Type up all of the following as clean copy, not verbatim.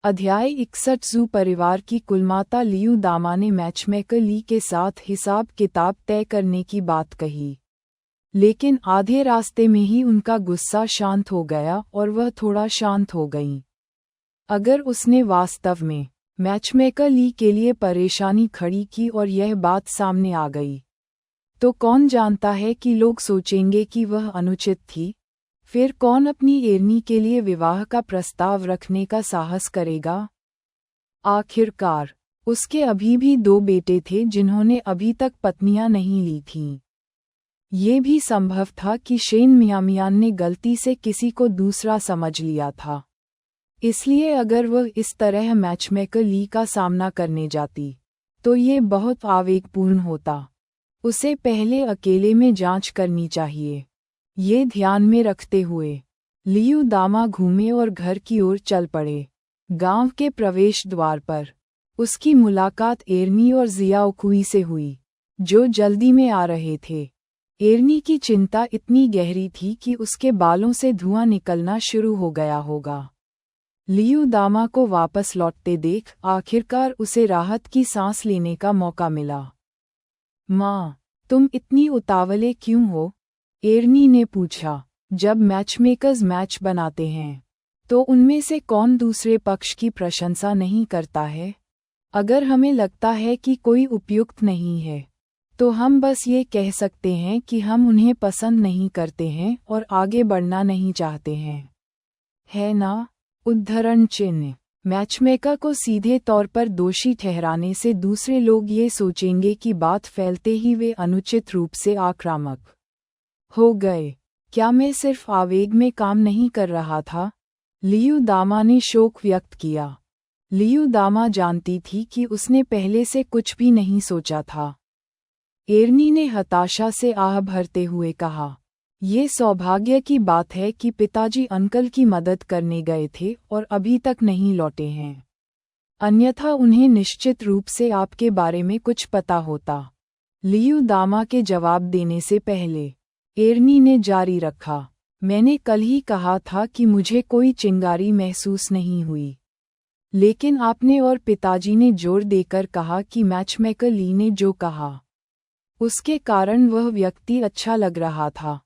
अध्याय 61 जू परिवार की कुलमाता लियू दामा ने मैचमेकर ली के साथ हिसाब किताब तय करने की बात कही, लेकिन आधे रास्ते में ही उनका गुस्सा शांत हो गया और वह थोड़ा शांत हो गईं। अगर उसने वास्तव में मैचमेकर ली के लिए परेशानी खड़ी की और यह बात सामने आ गई, तो कौन जानता है कि लोग सोचेंगे कि वह अनुचित थी। फिर कौन अपनी एरनी के लिए विवाह का प्रस्ताव रखने का साहस करेगा। आखिरकार उसके अभी भी 2 बेटे थे जिन्होंने अभी तक पत्नियां नहीं ली थीं। ये भी संभव था कि शेन मियामियान ने गलती से किसी को दूसरा समझ लिया था। इसलिए अगर वह इस तरह मैचमेकर ली का सामना करने जाती तो ये बहुत आवेगपूर्ण होता। उसे पहले अकेले में जांच करनी चाहिए। ये ध्यान में रखते हुए लियू दामा घूमे और घर की ओर चल पड़े। गांव के प्रवेश द्वार पर उसकी मुलाकात एरनी और जियाओकुई से हुई, जो जल्दी में आ रहे थे। एरनी की चिंता इतनी गहरी थी कि उसके बालों से धुआं निकलना शुरू हो गया होगा। लियू दामा को वापस लौटते देख आखिरकार उसे राहत की सांस लेने का मौका मिला। माँ, तुम इतनी उतावले क्यों हो? एरनी ने पूछा। जब मैचमेकर्स मैच बनाते हैं तो उनमें से कौन दूसरे पक्ष की प्रशंसा नहीं करता है? अगर हमें लगता है कि कोई उपयुक्त नहीं है तो हम बस ये कह सकते हैं कि हम उन्हें पसंद नहीं करते हैं और आगे बढ़ना नहीं चाहते हैं, है ना? उद्धरण चिन्ह। मैचमेकर को सीधे तौर पर दोषी ठहराने से दूसरे लोग ये सोचेंगे कि बात फैलते ही वे अनुचित रूप से आक्रामक हो गए। क्या मैं सिर्फ आवेग में काम नहीं कर रहा था? लियू दामा ने शोक व्यक्त किया। लियू दामा जानती थी कि उसने पहले से कुछ भी नहीं सोचा था। एरनी ने हताशा से आह भरते हुए कहा, ये सौभाग्य की बात है कि पिताजी अंकल की मदद करने गए थे और अभी तक नहीं लौटे हैं, अन्यथा उन्हें निश्चित रूप से आपके बारे में कुछ पता होता। लियू दामा के जवाब देने से पहले एरनी ने जारी रखा, मैंने कल ही कहा था कि मुझे कोई चिंगारी महसूस नहीं हुई, लेकिन आपने और पिताजी ने जोर देकर कहा कि मैचमेकर ली ने जो कहा उसके कारण वह व्यक्ति अच्छा लग रहा था।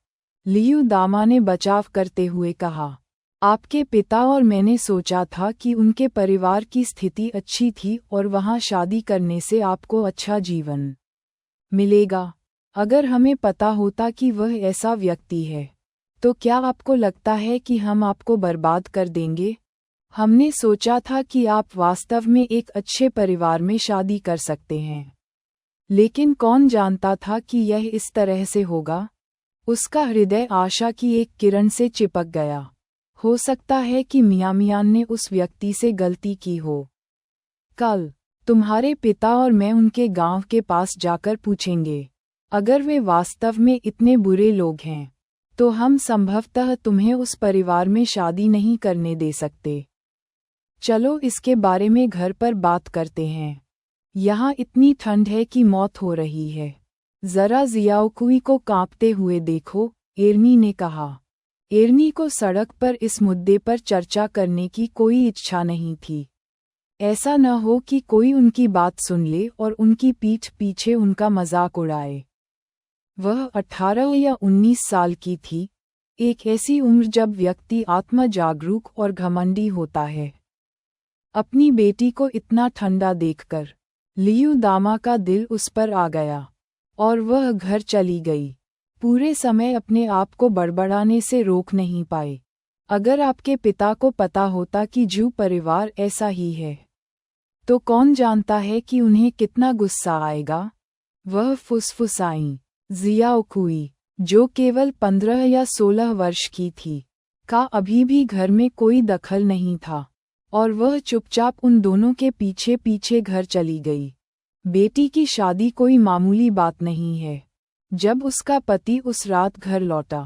लियू दामा ने बचाव करते हुए कहा, आपके पिता और मैंने सोचा था कि उनके परिवार की स्थिति अच्छी थी और वहां शादी करने से आपको अच्छा जीवन मिलेगा। अगर हमें पता होता कि वह ऐसा व्यक्ति है तो क्या आपको लगता है कि हम आपको बर्बाद कर देंगे? हमने सोचा था कि आप वास्तव में एक अच्छे परिवार में शादी कर सकते हैं, लेकिन कौन जानता था कि यह इस तरह से होगा। उसका हृदय आशा की एक किरण से चिपक गया। हो सकता है कि मियामियान ने उस व्यक्ति से गलती की हो। कल तुम्हारे पिता और मैं उनके गांव के पास जाकर पूछेंगे। अगर वे वास्तव में इतने बुरे लोग हैं तो हम संभवतः तुम्हें उस परिवार में शादी नहीं करने दे सकते। चलो इसके बारे में घर पर बात करते हैं। यहाँ इतनी ठंड है कि मौत हो रही है। जरा जियाओकुई को कांपते हुए देखो, एरनी ने कहा। एरनी को सड़क पर इस मुद्दे पर चर्चा करने की कोई इच्छा नहीं थी। ऐसा न हो कि कोई उनकी बात सुन ले और उनकी पीठ पीछे उनका मजाक उड़ाए। वह 18 या 19 साल की थी, एक ऐसी उम्र जब व्यक्ति आत्म जागरूक और घमंडी होता है। अपनी बेटी को इतना ठंडा देखकर लियू दामा का दिल उस पर आ गया और वह घर चली गई। पूरे समय अपने आप को बड़बड़ाने से रोक नहीं पाए। अगर आपके पिता को पता होता कि जू परिवार ऐसा ही है तो कौन जानता है कि उन्हें कितना गुस्सा आएगा। वह फुसफुसाई। जियाओकुई, जो केवल 15 या 16 वर्ष की थी, का अभी भी घर में कोई दखल नहीं था और वह चुपचाप उन दोनों के पीछे पीछे घर चली गई। बेटी की शादी कोई मामूली बात नहीं है। जब उसका पति उस रात घर लौटा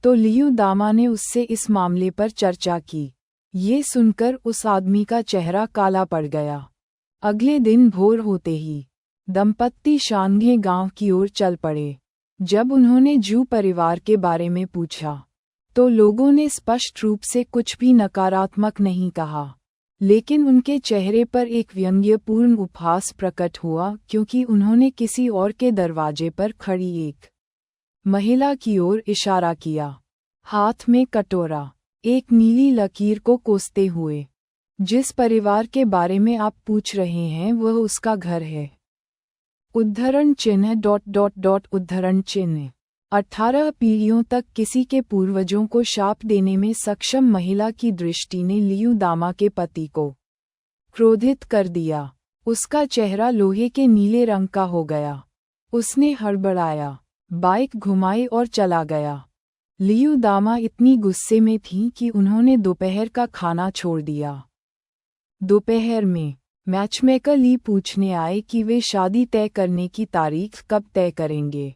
तो लियू दामा ने उससे इस मामले पर चर्चा की। ये सुनकर उस आदमी का चेहरा काला पड़ गया। अगले दिन भोर होते ही दंपत्ति शानघे गांव की ओर चल पड़े। जब उन्होंने जू परिवार के बारे में पूछा तो लोगों ने स्पष्ट रूप से कुछ भी नकारात्मक नहीं कहा। लेकिन उनके चेहरे पर एक व्यंग्यपूर्ण उपहास प्रकट हुआ क्योंकि उन्होंने किसी और के दरवाजे पर खड़ी एक महिला की ओर इशारा किया, हाथ में कटोरा, एक नीली लकीर को कोसते हुए। जिस परिवार के बारे में आप पूछ रहे हैं वह उसका घर है। उद्धरण चिन्ह उद्धरण चिन्ह 18 पीढ़ियों तक किसी के पूर्वजों को शाप देने में सक्षम महिला की दृष्टि ने लियू दामा के पति को क्रोधित कर दिया। उसका चेहरा लोहे के नीले रंग का हो गया। उसने हड़बड़ाया, बाइक घुमाई और चला गया। लियू दामा इतनी गुस्से में थीं कि उन्होंने दोपहर का खाना छोड़ दिया। दोपहर में मैचमेकर ली पूछने आए कि वे शादी तय करने की तारीख कब तय करेंगे,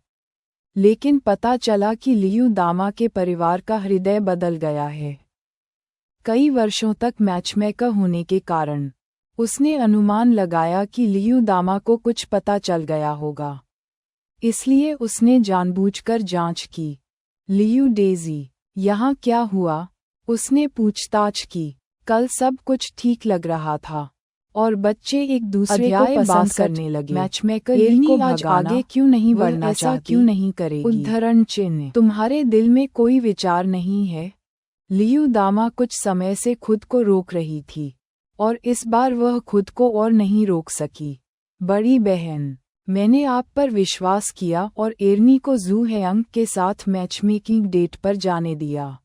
लेकिन पता चला कि लियू दामा के परिवार का हृदय बदल गया है। कई वर्षों तक मैचमेकर होने के कारण उसने अनुमान लगाया कि लियू दामा को कुछ पता चल गया होगा, इसलिए उसने जानबूझकर जांच की। लियू डेज़ी, यहाँ क्या हुआ? उसने पूछताछ की। कल सब कुछ ठीक लग रहा था और बच्चे एक दूसरे को पसंद करने लगे। मैचमेकर ली आज आगे क्यों नहीं बढ़ना चाहती? क्यों नहीं करेगी? उद्धरण चिन्ह तुम्हारे दिल में कोई विचार नहीं है? लियू दामा कुछ समय से खुद को रोक रही थी और इस बार वह खुद को और नहीं रोक सकी। बड़ी बहन, मैंने आप पर विश्वास किया और एर्नी को जू हेयंग के साथ मैचमेकिंग डेट पर जाने दिया,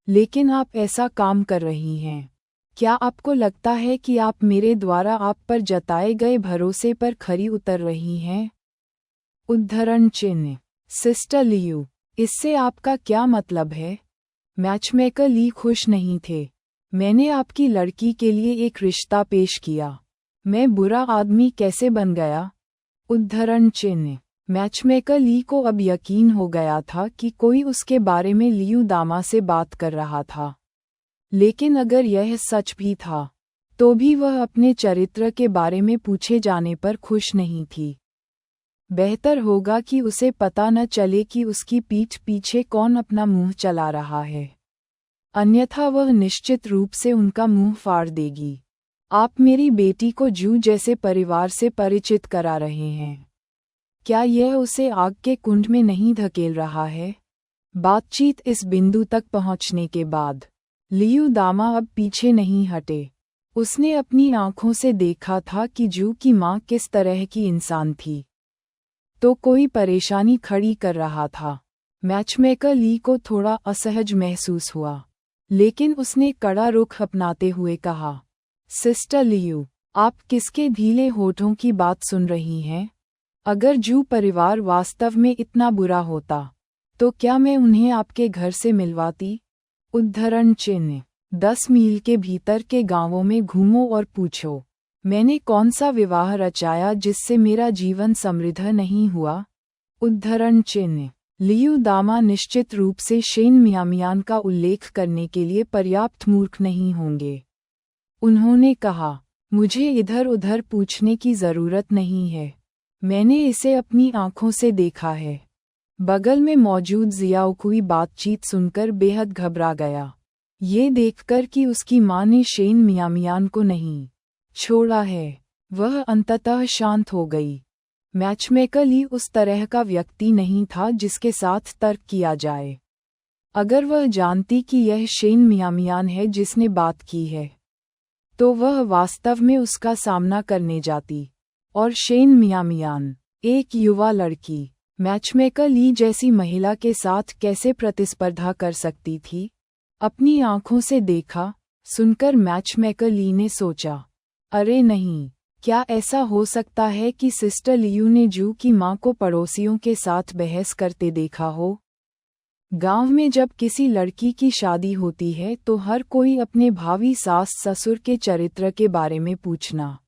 लेकिन आप ऐसा काम कर रही हैं। क्या आपको लगता है कि आप मेरे द्वारा आप पर जताए गए भरोसे पर खरी उतर रही हैं? उद्धरण चिन्ह सिस्टर लियू, इससे आपका क्या मतलब है? मैचमेकर ली खुश नहीं थे। मैंने आपकी लड़की के लिए एक रिश्ता पेश किया। मैं बुरा आदमी कैसे बन गया? उद्धरण चिन्ह मैचमेकर ली को अब यकीन हो गया था कि कोई उसके बारे में लियू दामा से बात कर रहा था, लेकिन अगर यह सच भी था तो भी वह अपने चरित्र के बारे में पूछे जाने पर खुश नहीं थी। बेहतर होगा कि उसे पता न चले कि उसकी पीठ पीछे कौन अपना मुंह चला रहा है, अन्यथा वह निश्चित रूप से उनका मुंह फाड़ देगी। आप मेरी बेटी को जू जैसे परिवार से परिचित करा रहे हैं। क्या यह उसे आग के कुंड में नहीं धकेल रहा है? बातचीत इस बिंदु तक पहुंचने के बाद लियू दामा अब पीछे नहीं हटे। उसने अपनी आंखों से देखा था कि जू की माँ किस तरह की इंसान थी, तो कोई परेशानी खड़ी कर रहा था। मैचमेकर ली को थोड़ा असहज महसूस हुआ, लेकिन उसने कड़ा रुख अपनाते हुए कहा, सिस्टर लियू, आप किसके ढीले होठों की बात सुन रही हैं? अगर जू परिवार वास्तव में इतना बुरा होता तो क्या मैं उन्हें आपके घर से मिलवाती? उद्धरण चिन्ह 10 मील के भीतर के गांवों में घूमो और पूछो, मैंने कौन सा विवाह रचाया जिससे मेरा जीवन समृद्ध नहीं हुआ? उद्धरण चिन्ह लियू दामा निश्चित रूप से शेन मियामियान का उल्लेख करने के लिए पर्याप्त मूर्ख नहीं होंगे। उन्होंने कहा, मुझे इधर उधर पूछने की जरूरत नहीं है, मैंने इसे अपनी आंखों से देखा है। बगल में मौजूद जियाओकुई बातचीत सुनकर बेहद घबरा गया, ये देखकर कि उसकी माँ ने शेन मियामियान को नहीं छोड़ा है। वह अंततः शांत हो गई। मैचमेकर ली उस तरह का व्यक्ति नहीं था जिसके साथ तर्क किया जाए। अगर वह जानती कि यह शेन मियामियान है जिसने बात की है, तो वह वास्तव में उसका सामना करने जाती। और शेन मियामियान, एक युवा लड़की, मैचमेकर ली जैसी महिला के साथ कैसे प्रतिस्पर्धा कर सकती थी? अपनी आंखों से देखा सुनकर मैचमेकर ली ने सोचा, अरे नहीं, क्या ऐसा हो सकता है कि सिस्टर लियू ने जू की माँ को पड़ोसियों के साथ बहस करते देखा हो? गांव में जब किसी लड़की की शादी होती है तो हर कोई अपने भावी सास ससुर के चरित्र के बारे में पूछना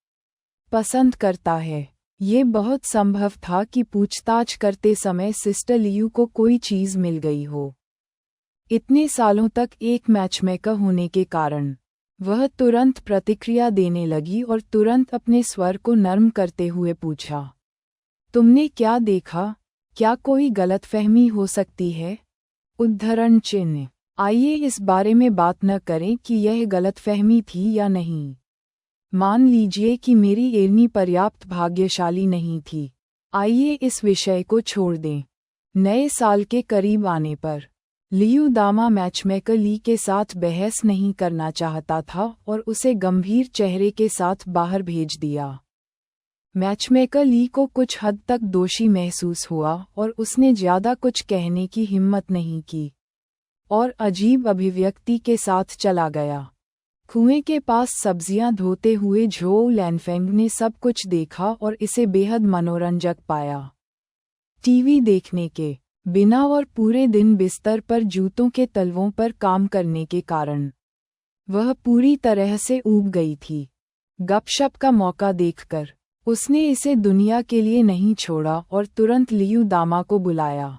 पसंद करता है। ये बहुत संभव था कि पूछताछ करते समय सिस्टर लियू को कोई चीज़ मिल गई हो। इतने सालों तक एक मैचमेकर होने के कारण वह तुरंत प्रतिक्रिया देने लगी और तुरंत अपने स्वर को नर्म करते हुए पूछा, तुमने क्या देखा? क्या कोई गलतफहमी हो सकती है? उद्धरण चिन्ह आइए इस बारे में बात न करें कि यह गलतफहमी थी या नहीं। मान लीजिए कि मेरी एर्नी पर्याप्त भाग्यशाली नहीं थी। आइए इस विषय को छोड़ दें। नए साल के करीब आने पर लियू दामा मैचमेकर ली के साथ बहस नहीं करना चाहता था और उसे गंभीर चेहरे के साथ बाहर भेज दिया। मैचमेकर ली को कुछ हद तक दोषी महसूस हुआ और उसने ज्यादा कुछ कहने की हिम्मत नहीं की और अजीब अभिव्यक्ति के साथ चला गया। कुएं के पास सब्जियां धोते हुए झोउ लैनफेंग ने सब कुछ देखा और इसे बेहद मनोरंजक पाया। टीवी देखने के बिना और पूरे दिन बिस्तर पर जूतों के तलवों पर काम करने के कारण वह पूरी तरह से ऊब गई थी। गपशप का मौका देखकर उसने इसे दुनिया के लिए नहीं छोड़ा और तुरंत लियू दामा को बुलाया।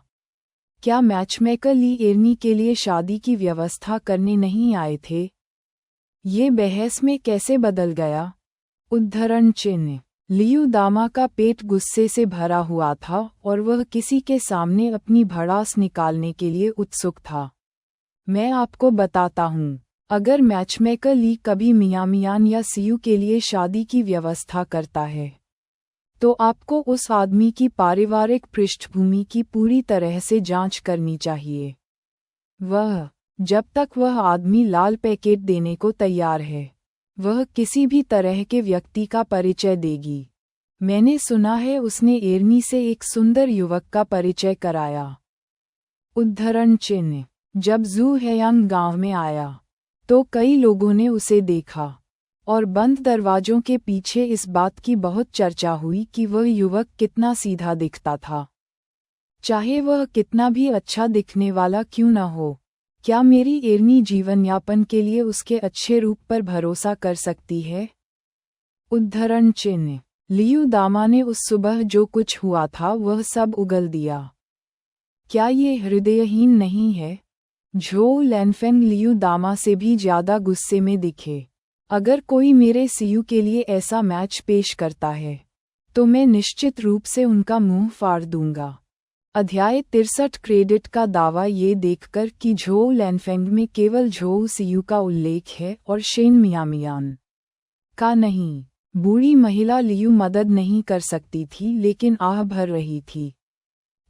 क्या मैचमेकर ली एर्नी के लिए शादी की व्यवस्था करने नहीं आए थे? ये बहस में कैसे बदल गया? उद्धरण चिन्ह। लियू दामा का पेट गुस्से से भरा हुआ था और वह किसी के सामने अपनी भड़ास निकालने के लिए उत्सुक था। मैं आपको बताता हूँ, अगर मैचमेकर ली कभी मियामियान या सीयू के लिए शादी की व्यवस्था करता है तो आपको उस आदमी की पारिवारिक पृष्ठभूमि की पूरी तरह से जांच करनी चाहिए। जब तक वह आदमी लाल पैकेट देने को तैयार है, वह किसी भी तरह के व्यक्ति का परिचय देगी। मैंने सुना है उसने एर्नी से एक सुंदर युवक का परिचय कराया। उद्धरण चिन्ह। जब जू हेयांग गांव में आया तो कई लोगों ने उसे देखा और बंद दरवाजों के पीछे इस बात की बहुत चर्चा हुई कि वह युवक कितना सीधा दिखता था। चाहे वह कितना भी अच्छा दिखने वाला क्यों न हो, क्या मेरी एर्नी जीवन यापन के लिए उसके अच्छे रूप पर भरोसा कर सकती है? उद्धरण चिन्ह। लियू दामा ने उस सुबह जो कुछ हुआ था वह सब उगल दिया। क्या ये हृदयहीन नहीं है? झोउ लैनफेंग लियू दामा से भी ज्यादा गुस्से में दिखे। अगर कोई मेरे सीयू के लिए ऐसा मैच पेश करता है तो मैं निश्चित रूप से उनका मुंह फाड़ दूंगा। अध्याय 63 क्रेडिट का दावा ये देखकर कि झोउ लैनफेंग में केवल झोउ सीयू का उल्लेख है और शेन मियामियान का नहीं। बूढ़ी महिला लियू मदद नहीं कर सकती थी लेकिन आह भर रही थी।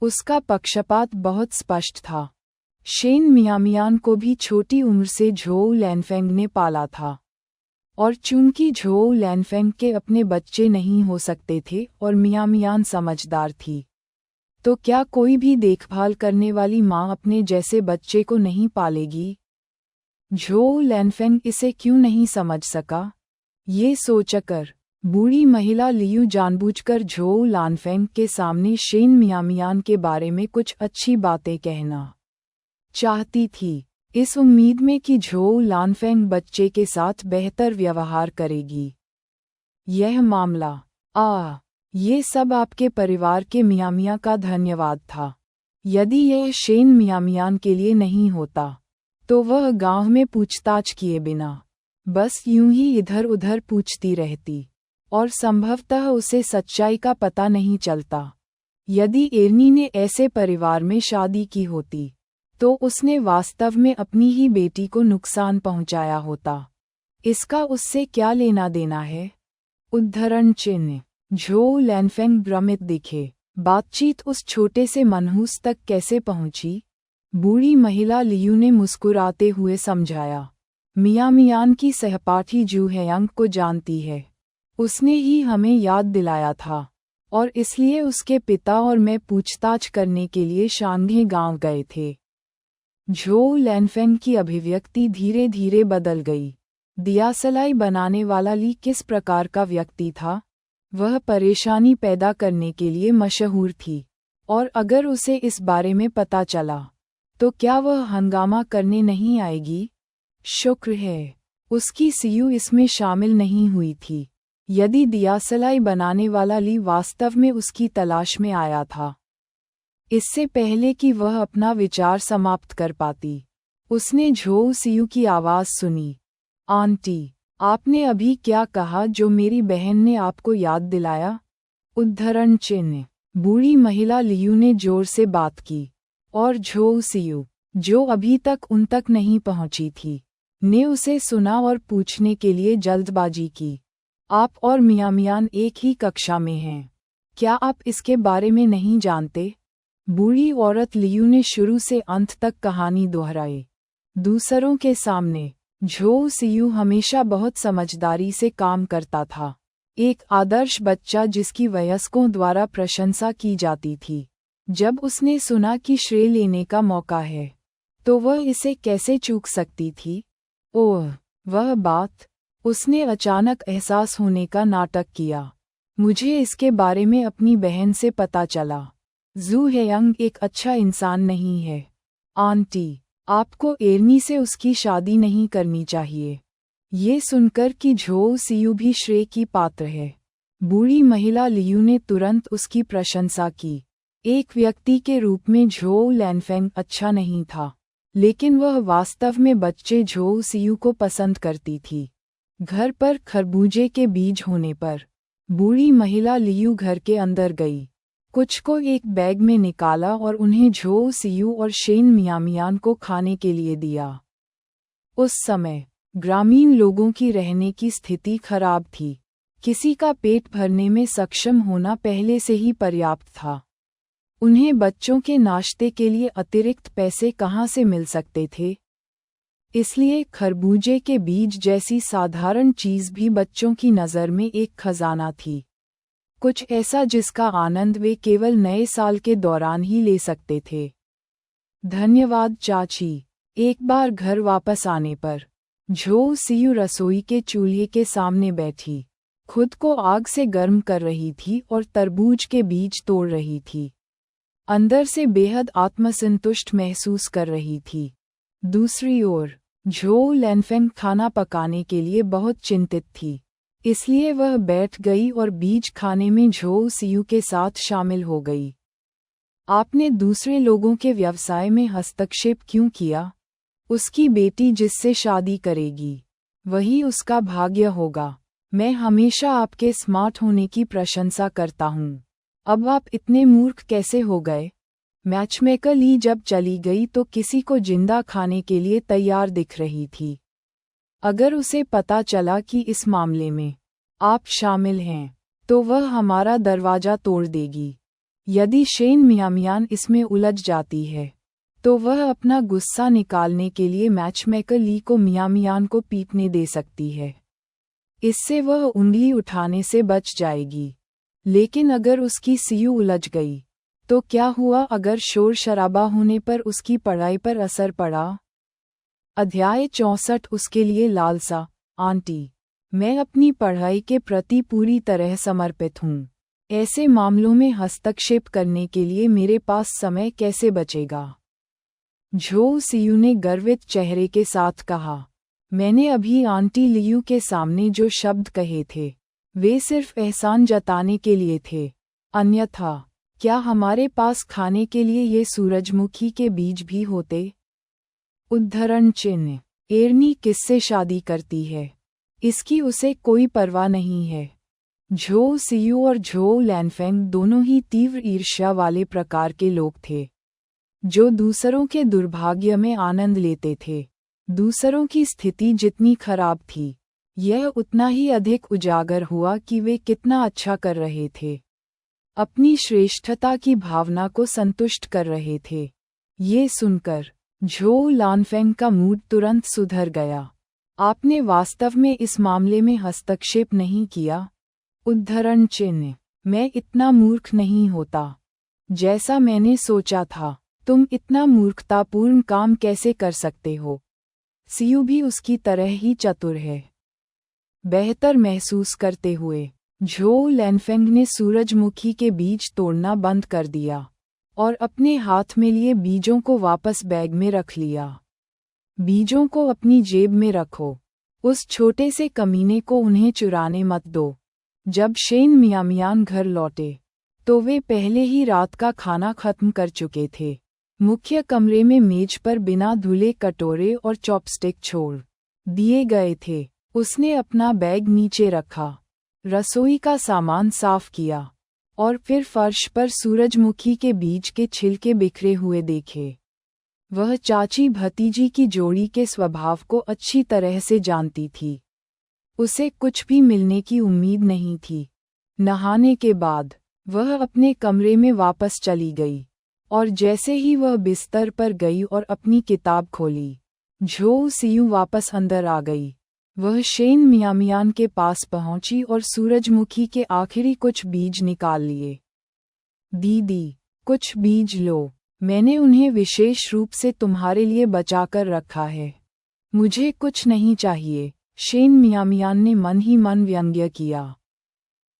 उसका पक्षपात बहुत स्पष्ट था। शेन मियामियान को भी छोटी उम्र से झोउ लैनफेंग ने पाला था और चूंकि झोउ लैनफेंग के अपने बच्चे नहीं हो सकते थे और मियामियान समझदार थी, तो क्या कोई भी देखभाल करने वाली माँ अपने जैसे बच्चे को नहीं पालेगी? झोउ लैनफेंग इसे क्यों नहीं समझ सका? ये सोचकर बूढ़ी महिला लियू जानबूझकर झोउ लैनफेंग के सामने शेन मियामियान के बारे में कुछ अच्छी बातें कहना चाहती थी, इस उम्मीद में कि झोउ लैनफेंग बच्चे के साथ बेहतर व्यवहार करेगी। यह मामला ये सब आपके परिवार के मियामिया का धन्यवाद था। यदि यह शेन मियामियान के लिए नहीं होता तो वह गांव में पूछताछ किए बिना बस यूं ही इधर उधर पूछती रहती और संभवतः उसे सच्चाई का पता नहीं चलता। यदि एर्नी ने ऐसे परिवार में शादी की होती तो उसने वास्तव में अपनी ही बेटी को नुकसान पहुंचाया होता। इसका उससे क्या लेना देना है? उद्धरण चिन्ह। झोउ लैनफेंग भ्रमित दिखे। बातचीत उस छोटे से मनहूस तक कैसे पहुंची? बूढ़ी महिला लियू ने मुस्कुराते हुए समझाया, मियामियान की सहपाठी जू हेयांग को जानती है। उसने ही हमें याद दिलाया था और इसलिए उसके पिता और मैं पूछताछ करने के लिए शांघे गांव गए थे। झोउ लैनफेंग की अभिव्यक्ति धीरे धीरे बदल गई। दियासलाई बनाने वाला ली किस प्रकार का व्यक्ति था? वह परेशानी पैदा करने के लिए मशहूर थी और अगर उसे इस बारे में पता चला तो क्या वह हंगामा करने नहीं आएगी? शुक्र है उसकी सीयू इसमें शामिल नहीं हुई थी। यदि दियासलाई बनाने वाला ली वास्तव में उसकी तलाश में आया था, इससे पहले कि वह अपना विचार समाप्त कर पाती, उसने झोउ सीयू की आवाज़ सुनी। आंटी, आपने अभी क्या कहा जो मेरी बहन ने आपको याद दिलाया? उद्धरण चिन्ह। बूढ़ी महिला लियू ने जोर से बात की और झोउ सीयू, जो अभी तक उन तक नहीं पहुंची थी, ने उसे सुना और पूछने के लिए जल्दबाजी की। आप और मियां एक ही कक्षा में हैं। क्या आप इसके बारे में नहीं जानते? बूढ़ी औरत लियू ने शुरू से अंत तक कहानी दोहराई। दूसरों के सामने झो सियू हमेशा बहुत समझदारी से काम करता था, एक आदर्श बच्चा जिसकी वयस्कों द्वारा प्रशंसा की जाती थी। जब उसने सुना कि श्रेय लेने का मौका है, तो वह इसे कैसे चूक सकती थी? ओह, वह बात! उसने अचानक एहसास होने का नाटक किया। मुझे इसके बारे में अपनी बहन से पता चला। जू हेयंग एक अच्छा इंसान नहीं है। आंटी, आपको एर्नी से उसकी शादी नहीं करनी चाहिए। ये सुनकर कि झो सियू भी श्रेय की पात्र है, बूढ़ी महिला लियू ने तुरंत उसकी प्रशंसा की। एक व्यक्ति के रूप में झो लैनफेंग अच्छा नहीं था, लेकिन वह वास्तव में बच्चे झो सियू को पसंद करती थी। घर पर खरबूजे के बीज होने पर बूढ़ी महिला लियू घर के अंदर गई, कुछ को एक बैग में निकाला और उन्हें झो सियू और शेन मियामियान को खाने के लिए दिया। उस समय ग्रामीण लोगों की रहने की स्थिति खराब थी। किसी का पेट भरने में सक्षम होना पहले से ही पर्याप्त था। उन्हें बच्चों के नाश्ते के लिए अतिरिक्त पैसे कहाँ से मिल सकते थे? इसलिए खरबूजे के बीज जैसी साधारण चीज भी बच्चों की नज़र में एक खजाना थी, कुछ ऐसा जिसका आनंद वे केवल नए साल के दौरान ही ले सकते थे। धन्यवाद चाची। एक बार घर वापस आने पर झो सियू रसोई के चूल्हे के सामने बैठी, खुद को आग से गर्म कर रही थी और तरबूज के बीज तोड़ रही थी। अंदर से बेहद आत्मसंतुष्ट महसूस कर रही थी। दूसरी ओर झो लैनफेंग खाना पकाने के लिए बहुत चिंतित थी, इसलिए वह बैठ गई और बीज खाने में झो सियू के साथ शामिल हो गई। आपने दूसरे लोगों के व्यवसाय में हस्तक्षेप क्यों किया? उसकी बेटी जिससे शादी करेगी, वही उसका भाग्य होगा। मैं हमेशा आपके स्मार्ट होने की प्रशंसा करता हूँ। अब आप इतने मूर्ख कैसे हो गए? मैचमेकर ली जब चली गई तो किसी को जिंदा खाने के लिए तैयार दिख रही थी। अगर उसे पता चला कि इस मामले में आप शामिल हैं, तो वह हमारा दरवाजा तोड़ देगी। यदि शेन मियामियान इसमें उलझ जाती है, तो वह अपना गुस्सा निकालने के लिए मैचमेकर ली को मियामियान को पीटने दे सकती है। इससे वह उंगली उठाने से बच जाएगी। लेकिन अगर उसकी सियू उलझ गई, तो क्या हुआ अगर शोर शराबा होने पर उसकी पढ़ाई पर असर पड़ा? अध्याय 64 उसके लिए लालसा। आंटी, मैं अपनी पढ़ाई के प्रति पूरी तरह समर्पित हूँ। ऐसे मामलों में हस्तक्षेप करने के लिए मेरे पास समय कैसे बचेगा? झो सियू ने गर्वित चेहरे के साथ कहा। मैंने अभी आंटी लियू के सामने जो शब्द कहे थे, वे सिर्फ एहसान जताने के लिए थे। अन्यथा क्या हमारे पास खाने के लिए ये सूरजमुखी के बीज भी होते? उद्धरण चिन्ह। एर्नी किससे शादी करती है, इसकी उसे कोई परवाह नहीं है। झो सियू और झो लैनफेंग दोनों ही तीव्र ईर्ष्या वाले प्रकार के लोग थे, जो दूसरों के दुर्भाग्य में आनंद लेते थे। दूसरों की स्थिति जितनी खराब थी, यह उतना ही अधिक उजागर हुआ कि वे कितना अच्छा कर रहे थे, अपनी श्रेष्ठता की भावना को संतुष्ट कर रहे थे। ये सुनकर झो लानफेंग का मूड तुरंत सुधर गया। आपने वास्तव में इस मामले में हस्तक्षेप नहीं किया? उद्धरण चिन्ह। मैं इतना मूर्ख नहीं होता जैसा मैंने सोचा था। तुम इतना मूर्खतापूर्ण काम कैसे कर सकते हो? सियू भी उसकी तरह ही चतुर है। बेहतर महसूस करते हुए झो लैनफेंग ने सूरजमुखी के बीज तोड़ना बंद कर दिया और अपने हाथ में लिए बीजों को वापस बैग में रख लिया। बीजों को अपनी जेब में रखो। उस छोटे से कमीने को उन्हें चुराने मत दो। जब शेन मियामियान घर लौटे, तो वे पहले ही रात का खाना खत्म कर चुके थे। मुख्य कमरे में मेज पर बिना धुले कटोरे और चॉपस्टिक छोड़ दिए गए थे। उसने अपना बैग नीचे रखा, रसोई का सामान साफ किया और फिर फर्श पर सूरजमुखी के बीज के छिलके बिखरे हुए देखे। वह चाची भतीजी की जोड़ी के स्वभाव को अच्छी तरह से जानती थी। उसे कुछ भी मिलने की उम्मीद नहीं थी। नहाने के बाद वह अपने कमरे में वापस चली गई, और जैसे ही वह बिस्तर पर गई और अपनी किताब खोली, झो सियू वापस अंदर आ गई। वह शेन मियामियान के पास पहुंची और सूरजमुखी के आखिरी कुछ बीज निकाल लिए। दीदी, कुछ बीज लो, मैंने उन्हें विशेष रूप से तुम्हारे लिए बचाकर रखा है। मुझे कुछ नहीं चाहिए, शेन मियामियान ने मन ही मन व्यंग्य किया।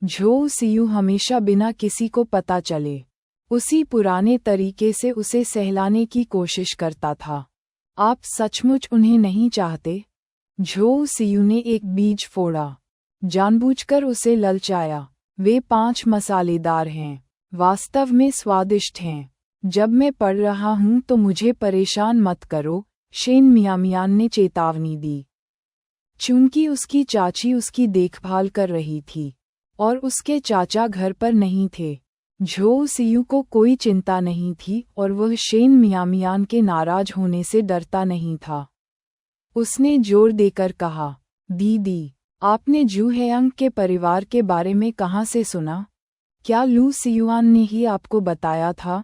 झो सियू हमेशा बिना किसी को पता चले उसी पुराने तरीके से उसे सहलाने की कोशिश करता था। आप सचमुच उन्हें नहीं चाहते? झो सियू ने एक बीज फोड़ा, जानबूझकर उसे ललचाया। वे 5 मसालेदार हैं, वास्तव में स्वादिष्ट हैं। जब मैं पढ़ रहा हूँ तो मुझे परेशान मत करो, शेन मियामियान ने चेतावनी दी। चूंकि उसकी चाची उसकी देखभाल कर रही थी और उसके चाचा घर पर नहीं थे, झो सियू को कोई चिंता नहीं थी और वह शेन मियामियान के नाराज होने से डरता नहीं था। उसने जोर देकर कहा, दीदी, आपने जू हेयांग के परिवार के बारे में कहाँ से सुना? क्या लू सियुआन ने ही आपको बताया था?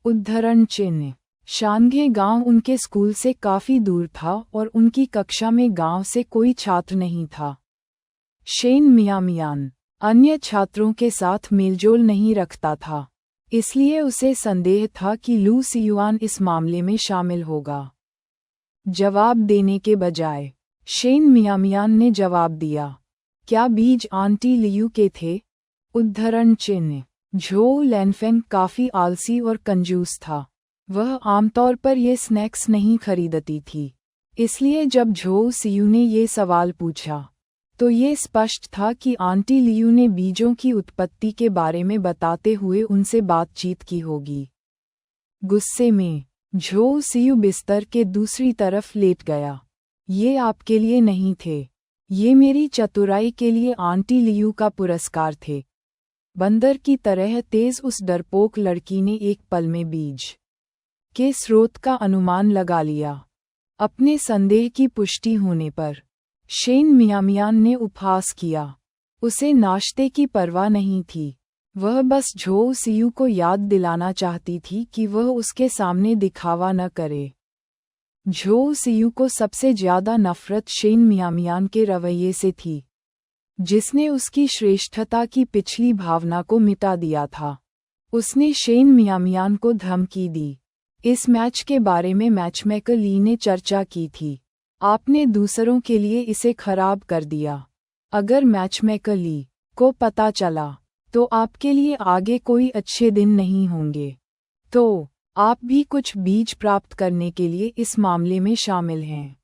उद्धरण चिन्ह। शानघे गांव उनके स्कूल से काफी दूर था और उनकी कक्षा में गांव से कोई छात्र नहीं था। शेन मियामियान अन्य छात्रों के साथ मेलजोल नहीं रखता था, इसलिए उसे संदेह था कि लू सियुआन इस मामले में शामिल होगा। जवाब देने के बजाय शेन मियामियान ने जवाब दिया, क्या बीज आंटी लियू के थे? उद्धरण चिन्ह। झो लैनफेंग काफी आलसी और कंजूस था। वह आमतौर पर ये स्नैक्स नहीं खरीदती थी, इसलिए जब झो सियू ने ये सवाल पूछा तो ये स्पष्ट था कि आंटी लियू ने बीजों की उत्पत्ति के बारे में बताते हुए उनसे बातचीत की होगी। गुस्से में झो सियू बिस्तर के दूसरी तरफ लेट गया। ये आपके लिए नहीं थे, ये मेरी चतुराई के लिए आंटी लियू का पुरस्कार थे। बंदर की तरह तेज उस डरपोक लड़की ने एक पल में बीज के स्रोत का अनुमान लगा लिया। अपने संदेह की पुष्टि होने पर शेन मियामियान ने उपहास किया। उसे नाश्ते की परवाह नहीं थी, वह बस झो सियू को याद दिलाना चाहती थी कि वह उसके सामने दिखावा न करे। झो सियू को सबसे ज्यादा नफरत शेन मियामियान के रवैये से थी, जिसने उसकी श्रेष्ठता की पिछली भावना को मिटा दिया था। उसने शेन मियामियान को धमकी दी। इस मैच के बारे में मैचमेकर ली ने चर्चा की थी। आपने दूसरों के लिए इसे खराब कर दिया। अगर मैचमेकर ली को पता चला तो आपके लिए आगे कोई अच्छे दिन नहीं होंगे। तो आप भी कुछ बीज प्राप्त करने के लिए इस मामले में शामिल हैं,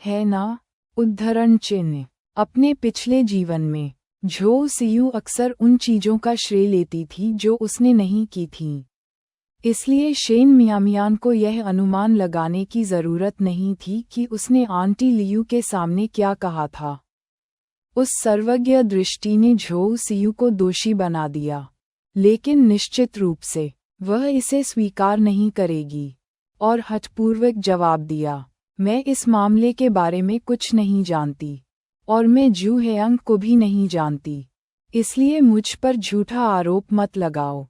है ना? उद्धरण चिन्ह। अपने पिछले जीवन में झो सियू अक्सर उन चीजों का श्रेय लेती थी जो उसने नहीं की थीं। इसलिए शेन मियामियान को यह अनुमान लगाने की जरूरत नहीं थी कि उसने आंटी लियू के सामने क्या कहा था। उस सर्वज्ञ दृष्टि ने झो सियू को दोषी बना दिया, लेकिन निश्चित रूप से वह इसे स्वीकार नहीं करेगी, और हठपूर्वक जवाब दिया, मैं इस मामले के बारे में कुछ नहीं जानती, और मैं जू हेयांग को भी नहीं जानती, इसलिए मुझ पर झूठा आरोप मत लगाओ।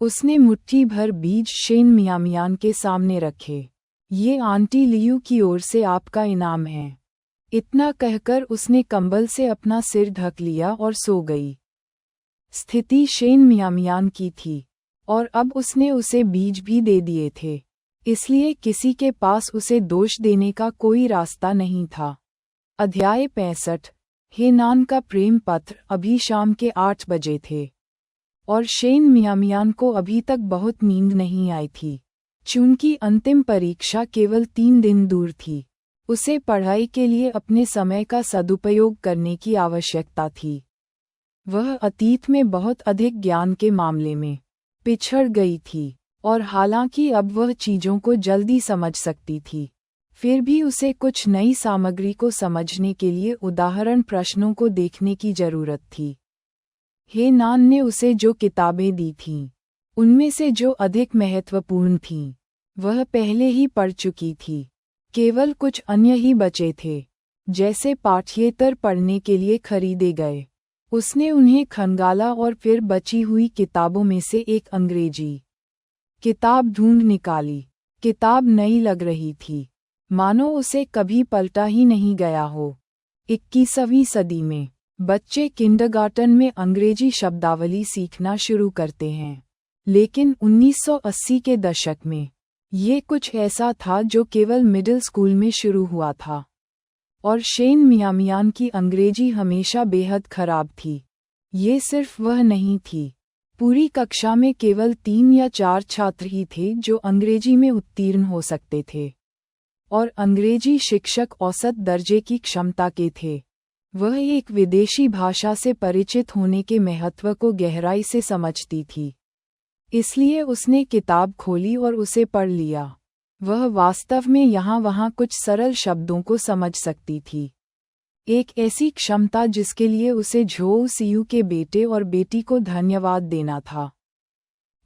उसने मुट्ठी भर बीज शेन मियामियान के सामने रखे। ये आंटी लियू की ओर से आपका इनाम है। इतना कहकर उसने कंबल से अपना सिर ढक लिया और सो गई। स्थिति शेन मियामियान की थी, और अब उसने उसे बीज भी दे दिए थे, इसलिए किसी के पास उसे दोष देने का कोई रास्ता नहीं था। अध्याय 65। हेनान का प्रेम पत्र। अभी शाम के 8 बजे थे, और शेन मियामियान को अभी तक बहुत नींद नहीं आई थी। चूंकि अंतिम परीक्षा केवल 3 दिन दूर थी, उसे पढ़ाई के लिए अपने समय का सदुपयोग करने की आवश्यकता थी। वह अतीत में बहुत अधिक ज्ञान के मामले में पिछड़ गई थी, और हालांकि अब वह चीज़ों को जल्दी समझ सकती थी, फिर भी उसे कुछ नई सामग्री को समझने के लिए उदाहरण प्रश्नों को देखने की जरूरत थी। हेनान ने उसे जो किताबें दी थीं, उनमें से जो अधिक महत्वपूर्ण थीं, वह पहले ही पढ़ चुकी थी। केवल कुछ अन्य ही बचे थे, जैसे पाठ्येतर पढ़ने के लिए खरीदे गए। उसने उन्हें खंगाला और फिर बची हुई किताबों में से एक अंग्रेजी किताब ढूंढ निकाली। किताब नई लग रही थी, मानो उसे कभी पलटा ही नहीं गया हो। 21वीं सदी में बच्चे किंडरगार्टन में अंग्रेजी शब्दावली सीखना शुरू करते हैं, लेकिन 1980 के दशक में ये कुछ ऐसा था जो केवल मिडिल स्कूल में शुरू हुआ था। और शेन मियामियान की अंग्रेजी हमेशा बेहद खराब थी। ये सिर्फ वह नहीं थी, पूरी कक्षा में केवल 3 या 4 छात्र ही थे जो अंग्रेजी में उत्तीर्ण हो सकते थे, और अंग्रेजी शिक्षक औसत दर्जे की क्षमता के थे। वह एक विदेशी भाषा से परिचित होने के महत्व को गहराई से समझती थी, इसलिए उसने किताब खोली और उसे पढ़ लिया। वह वास्तव में यहाँ-वहाँ कुछ सरल शब्दों को समझ सकती थी, एक ऐसी क्षमता जिसके लिए उसे झोउ सियू के बेटे और बेटी को धन्यवाद देना था।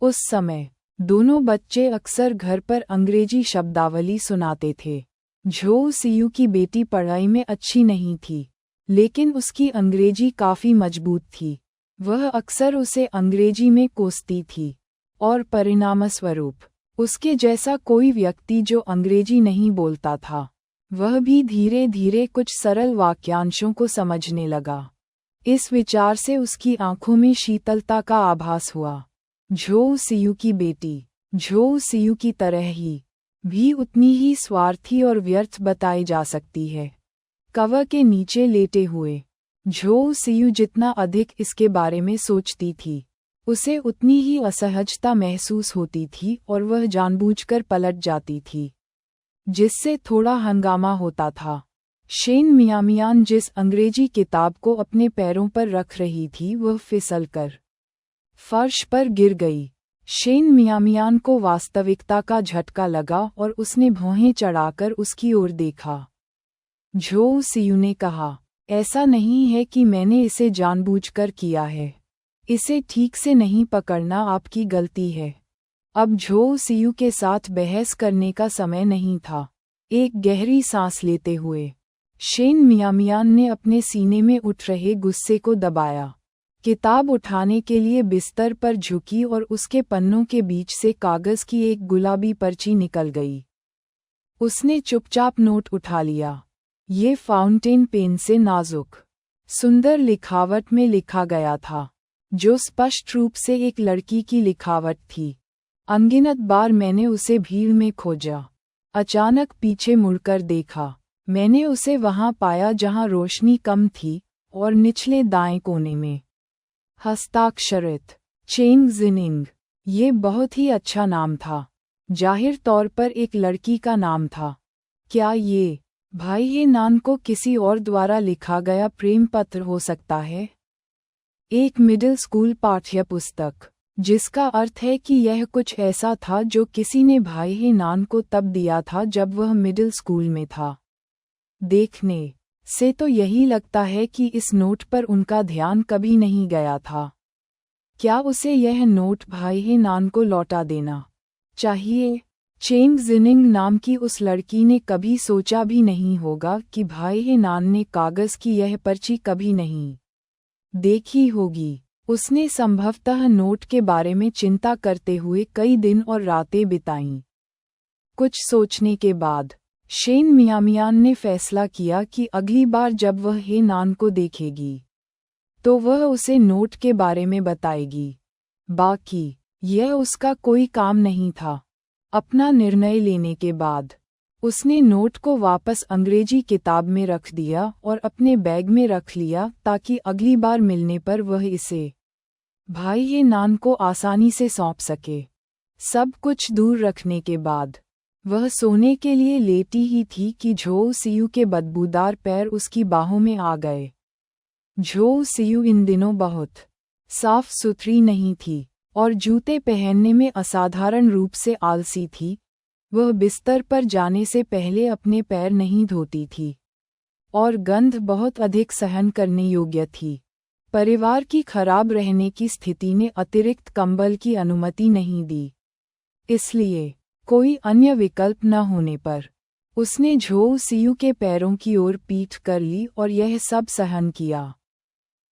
उस समय दोनों बच्चे अक्सर घर पर अंग्रेजी शब्दावली सुनाते थे। झोउ सियू की बेटी पढ़ाई में अच्छी नहीं थी, लेकिन उसकी अंग्रेजी काफ़ी मजबूत थी। वह अक्सर उसे अंग्रेजी में कोसती थी, और परिणामस्वरूप उसके जैसा कोई व्यक्ति जो अंग्रेजी नहीं बोलता था, वह भी धीरे धीरे कुछ सरल वाक्यांशों को समझने लगा। इस विचार से उसकी आंखों में शीतलता का आभास हुआ। झोउ सियू की बेटी झोउ सियू की तरह ही भी उतनी ही स्वार्थी और व्यर्थ बताई जा सकती है। कवर के नीचे लेटे हुए झोउ सियू जितना अधिक इसके बारे में सोचती थी, उसे उतनी ही असहजता महसूस होती थी और वह जानबूझकर पलट जाती थी, जिससे थोड़ा हंगामा होता था। शेन मियामियान जिस अंग्रेजी किताब को अपने पैरों पर रख रही थी वह फिसलकर फर्श पर गिर गई। शेन मियामियान को वास्तविकता का झटका लगा और उसने भौहें चढ़ाकर उसकी ओर देखा। झोउ सियू ने कहा, ऐसा नहीं है कि मैंने इसे जानबूझकर किया है। इसे ठीक से नहीं पकड़ना आपकी गलती है। अब झोउ सियू के साथ बहस करने का समय नहीं था। एक गहरी सांस लेते हुए शेन मियामियान ने अपने सीने में उठ रहे गुस्से को दबाया। किताब उठाने के लिए बिस्तर पर झुकी और उसके पन्नों के बीच से कागज की एक गुलाबी पर्ची निकल गई। उसने चुपचाप नोट उठा लिया। ये फाउंटेन पेन से नाजुक, सुंदर लिखावट में लिखा गया था, जो स्पष्ट रूप से एक लड़की की लिखावट थी। अनगिनत बार मैंने उसे भीड़ में खोजा। अचानक पीछे मुड़कर देखा। मैंने उसे वहां पाया जहां रोशनी कम थी और निचले दाएं कोने में हस्ताक्षरित चेंग जिनिंग। ये बहुत ही अच्छा नाम था। जाहिर तौर पर एक लड़की का नाम था। क्या ये भाई हे नान को किसी और द्वारा लिखा गया प्रेम पत्र हो सकता है? एक मिडिल स्कूल पाठ्यपुस्तक, जिसका अर्थ है कि यह कुछ ऐसा था जो किसी ने भाई हे नान को तब दिया था जब वह मिडिल स्कूल में था। देखने से तो यही लगता है कि इस नोट पर उनका ध्यान कभी नहीं गया था। क्या उसे यह नोट भाई हे नान को लौटा देना चाहिए? चेंग जिनिंग नाम की उस लड़की ने कभी सोचा भी नहीं होगा कि भाई हे नान ने कागज की यह पर्ची कभी नहीं देखी होगी। उसने संभवतः नोट के बारे में चिंता करते हुए कई दिन और रातें बिताईं। कुछ सोचने के बाद शेन मियामियान ने फैसला किया कि अगली बार जब वह हे नान को देखेगी तो वह उसे नोट के बारे में बताएगी। बाकी यह उसका कोई काम नहीं था। अपना निर्णय लेने के बाद उसने नोट को वापस अंग्रेजी किताब में रख दिया और अपने बैग में रख लिया ताकि अगली बार मिलने पर वह इसे भाई हे नान को आसानी से सौंप सके। सब कुछ दूर रखने के बाद वह सोने के लिए लेटी ही थी कि झोउ सियू के बदबूदार पैर उसकी बाहों में आ गए। झोउ सियू इन दिनों बहुत साफ सुथरी नहीं थी और जूते पहनने में असाधारण रूप से आलसी थी। वह बिस्तर पर जाने से पहले अपने पैर नहीं धोती थी और गंध बहुत अधिक सहन करने योग्य थी। परिवार की खराब रहने की स्थिति ने अतिरिक्त कंबल की अनुमति नहीं दी, इसलिए कोई अन्य विकल्प न होने पर उसने झोउ सियू के पैरों की ओर पीठ कर ली और यह सब सहन किया।